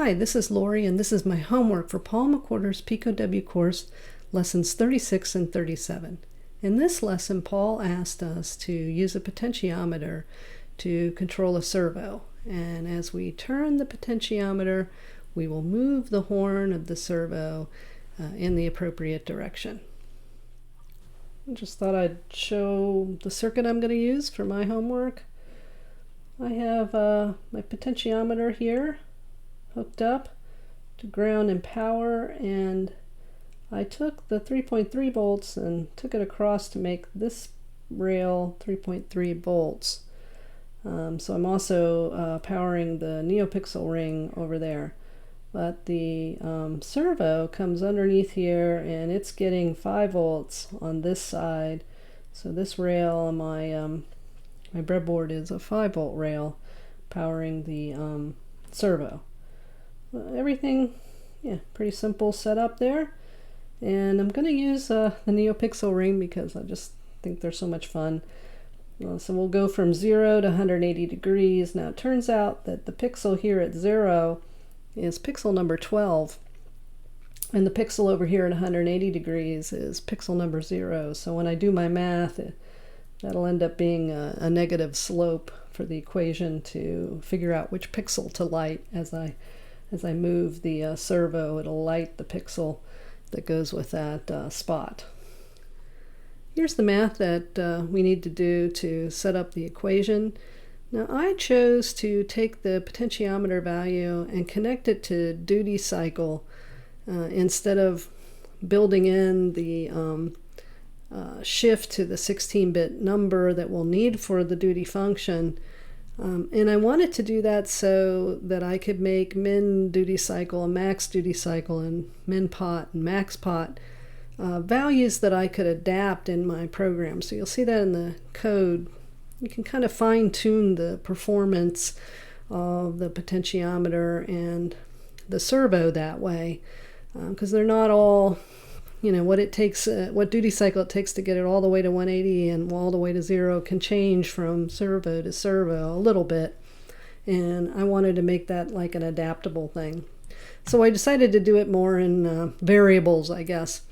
Hi, this is Lori, and this is my homework for Paul McWhorter's Pico W course, lessons 36 and 37. In this lesson, Paul asked us to use a potentiometer to control a servo. And as we turn the potentiometer, we will move the horn of the servo in the appropriate direction. I just thought I'd show the circuit I'm going to use for my homework. I have my potentiometer here hooked up to ground and power, and I took the 3.3 volts and took it across to make this rail 3.3 volts. So I'm also powering the NeoPixel ring over there. But the servo comes underneath here, and it's getting 5 volts on this side. So this rail on my breadboard is a 5-volt rail powering the servo. Everything, pretty simple setup there. And I'm going to use the NeoPixel ring because I just think they're so much fun. So we'll go from 0 to 180 degrees. Now it turns out that the pixel here at 0 is pixel number 12. And the pixel over here at 180 degrees is pixel number 0. So when I do my math, that'll end up being a negative slope for the equation to figure out which pixel to light. As I move the servo, it'll light the pixel that goes with that spot. Here's the math that we need to do to set up the equation. Now I chose to take the potentiometer value and connect it to duty cycle instead of building in the shift to the 16-bit number that we'll need for the duty function. And I wanted to do that so that I could make min duty cycle and max duty cycle and min pot and max pot values that I could adapt in my program. So you'll see that in the code. You can kind of fine-tune the performance of the potentiometer and the servo that way, because they're not all, what it takes, what duty cycle it takes to get it all the way to 180 and all the way to 0 can change from servo to servo a little bit. And I wanted to make that like an adaptable thing. So I decided to do it more in variables, I guess.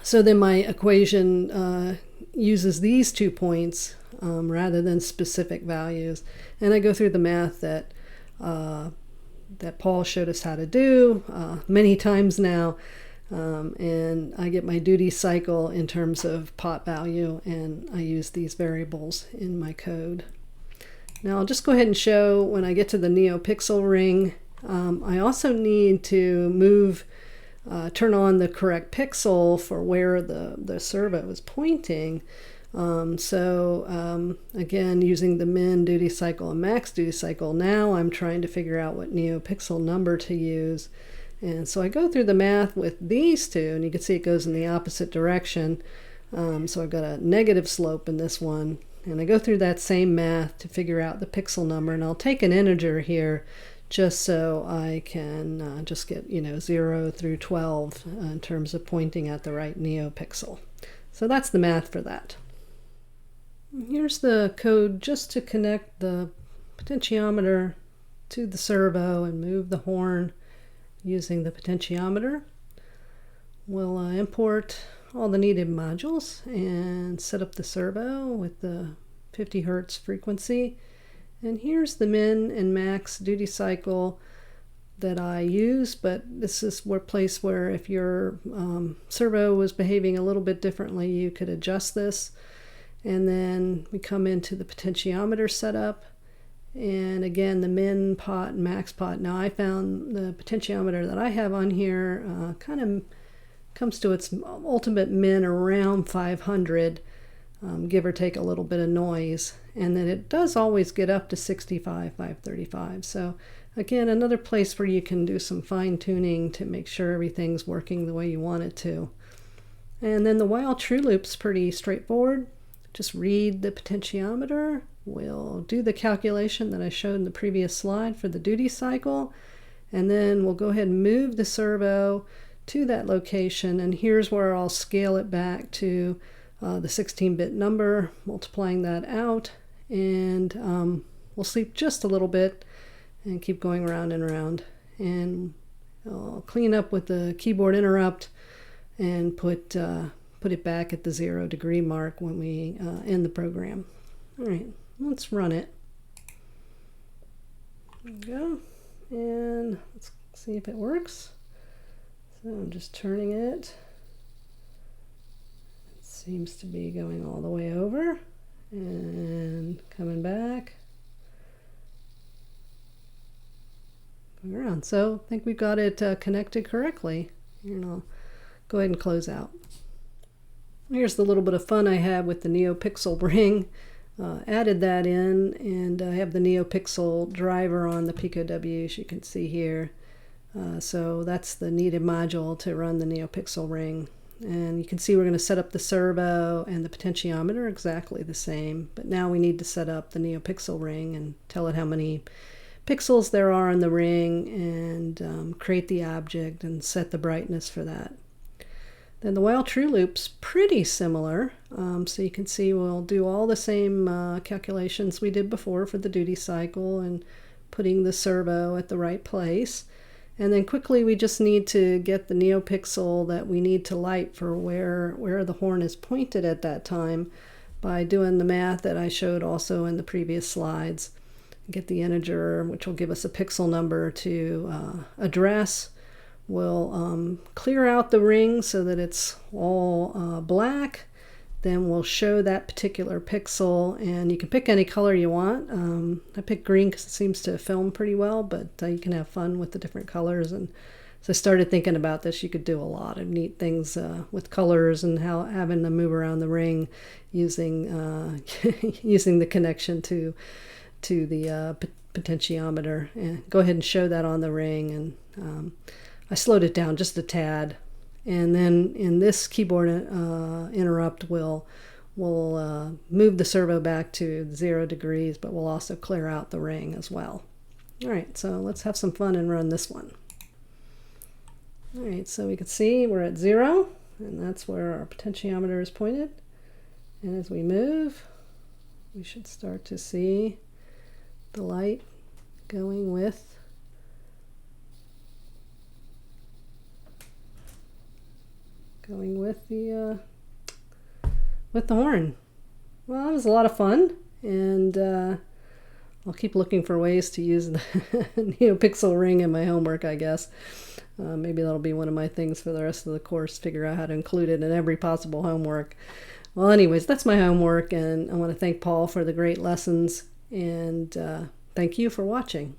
So then my equation uses these 2 points rather than specific values. And I go through the math that Paul showed us how to do many times now. And I get my duty cycle in terms of pot value, and I use these variables in my code. Now I'll just go ahead and show when I get to the NeoPixel ring. I also need to turn on the correct pixel for where the servo is pointing. Again, using the min duty cycle and max duty cycle, now I'm trying to figure out what NeoPixel number to use. And so I go through the math with these two, and you can see it goes in the opposite direction. So I've got a negative slope in this one, and I go through that same math to figure out the pixel number, and I'll take an integer here just so I can just get 0 through 12 in terms of pointing at the right NeoPixel. So that's the math for that. Here's the code just to connect the potentiometer to the servo and move the horn using the potentiometer. We'll import all the needed modules and set up the servo with the 50 Hertz frequency. And here's the min and max duty cycle that I use, but this is a place where if your servo was behaving a little bit differently, you could adjust this. And then we come into the potentiometer setup. And again, the min pot and max pot. Now I found the potentiometer that I have on here kind of comes to its ultimate min around 500, give or take a little bit of noise. And then it does always get up to 65, 535. So again, another place where you can do some fine tuning to make sure everything's working the way you want it to. And then the while true loop's pretty straightforward. Just read the potentiometer. We'll do the calculation that I showed in the previous slide for the duty cycle, and then we'll go ahead and move the servo to that location, and here's where I'll scale it back to the 16-bit number, multiplying that out, and we'll sleep just a little bit, and keep going around and around. And I'll clean up with the keyboard interrupt and put it back at the 0 degree mark when we end the program. All right, let's run it. There we go. And let's see if it works. So I'm just turning it. It seems to be going all the way over and coming back. Going around. So I think we've got it connected correctly. And I'll go ahead and close out. Here's the little bit of fun I had with the NeoPixel ring. Added that in, and I have the NeoPixel driver on the Pico W, as you can see here. So that's the needed module to run the NeoPixel ring. And you can see we're going to set up the servo and the potentiometer exactly the same. But now we need to set up the NeoPixel ring and tell it how many pixels there are on the ring, and create the object and set the brightness for that. Then the while true loop's pretty similar. So you can see we'll do all the same calculations we did before for the duty cycle and putting the servo at the right place. And then quickly we just need to get the NeoPixel that we need to light for where the horn is pointed at that time by doing the math that I showed also in the previous slides. Get the integer, which will give us a pixel number to address. We'll clear out the ring so that it's all black. Then we'll show that particular pixel, and you can pick any color you want. I picked green because it seems to film pretty well, but you can have fun with the different colors. And so I started thinking about this. You could do a lot of neat things with colors and how having them move around the ring using using the connection to the potentiometer. And go ahead and show that on the ring. And I slowed it down just a tad. And then in this keyboard interrupt, we'll move the servo back to 0 degrees, but we'll also clear out the ring as well. All right, so let's have some fun and run this one. All right, so we can see we're at 0, and that's where our potentiometer is pointed. And as we move, we should start to see the light going with the horn. Well, that was a lot of fun, and I'll keep looking for ways to use the NeoPixel ring in my homework, I guess. Maybe that'll be one of my things for the rest of the course, figure out how to include it in every possible homework. Well, anyways, that's my homework, and I want to thank Paul for the great lessons, and thank you for watching.